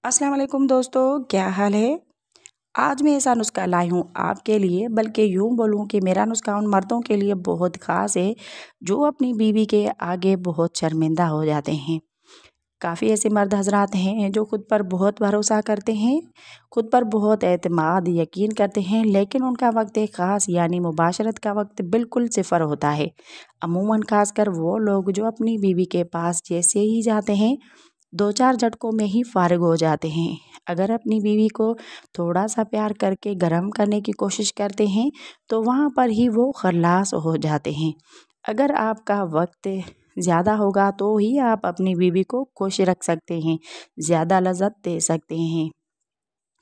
अस्सलाम वालेकुम दोस्तों, क्या हाल है। आज मैं ऐसा नुस्खा लाई हूँ आपके लिए, बल्कि यूँ बोलूँ कि मेरा नुस्खा उन मर्दों के लिए बहुत ख़ास है जो अपनी बीवी के आगे बहुत शर्मिंदा हो जाते हैं। काफ़ी ऐसे मर्द हज़रात हैं जो खुद पर बहुत भरोसा करते हैं, खुद पर बहुत एतमाद यकीन करते हैं, लेकिन उनका वक्त ख़ास यानी मुबाशरत का वक्त बिल्कुल सिफ़र होता है। अमूमन ख़ासकर वो लोग जो अपनी बीवी के पास जैसे ही जाते हैं, 2-4 झटकों में ही फ़ारिग हो जाते हैं। अगर अपनी बीवी को थोड़ा-सा प्यार करके गरम करने की कोशिश करते हैं, तो वहाँ पर ही वो खल्लास हो जाते हैं। अगर आपका वक्त ज़्यादा होगा तो ही आप अपनी बीवी को खुश रख सकते हैं, ज़्यादा लज़्ज़त दे सकते हैं।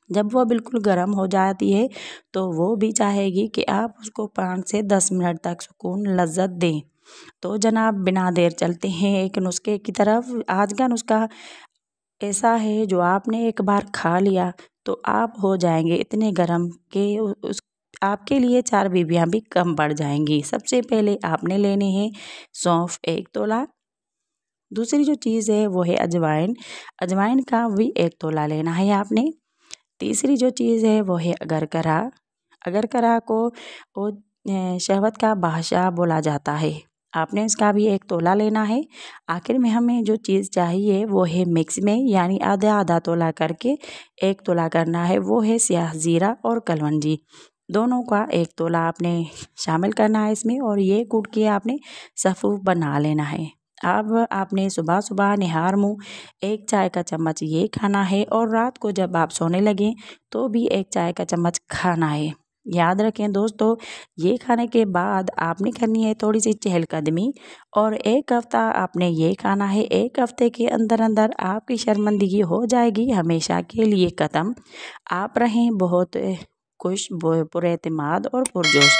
जब वो बिल्कुल गर्म हो जाती है, तो वो भी चाहेगी कि आप उसको 5 से 10 मिनट तक सुकून लज़्ज़त दें। तो जनाब, बिना देर चलते हैं एक नुस्खे की तरफ। आज का नुस्खा ऐसा है जो आपने एक बार खा लिया तो आप हो जाएंगे इतने गरम कि उस आपके लिए 4 बीवियाँ भी कम पड़ जाएंगी। सबसे पहले आपने लेने हैं सौंफ 1 तोला। दूसरी जो चीज़ है वो है अजवाइन। अजवाइन का भी 1 तोला लेना है आपने। तीसरी जो चीज़ है वो है अगरकरा। अगरकरा को वो शहवत का बादशाह बोला जाता है। आपने इसका भी 1 तोला लेना है। आखिर में हमें जो चीज़ चाहिए वो है मिक्स में, यानी आधा आधा तोला करके 1 तोला करना है। वो है स्याह ज़ीरा और कलवंजी। दोनों का 1 तोला आपने शामिल करना है इसमें, और ये कूट के आपने सफ़ूफ बना लेना है। अब आपने सुबह सुबह निहार मुँह 1 चाय का चम्मच ये खाना है, और रात को जब आप सोने लगें तो भी 1 चाय का चम्मच खाना है। याद रखें दोस्तों, ये खाने के बाद आपने करनी है थोड़ी सी चहलकदमी, और 1 हफ़्ता आपने ये खाना है। 1 हफ़्ते के अंदर अंदर आपकी शर्मिंदगी हो जाएगी हमेशा के लिए ख़त्म। आप रहें बहुत खुश, पुरएतमाद और पुरजोश।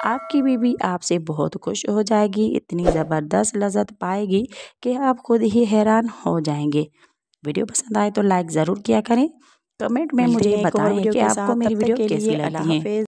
आपकी बीवी आपसे बहुत खुश हो जाएगी, इतनी ज़बरदस्त लज़्ज़त पाएगी कि आप खुद ही हैरान हो जाएंगे। वीडियो पसंद आए तो लाइक ज़रूर किया करें। कमेंट में मुझे बताएं कि आपको मेरी वीडियो कैसी लगी है।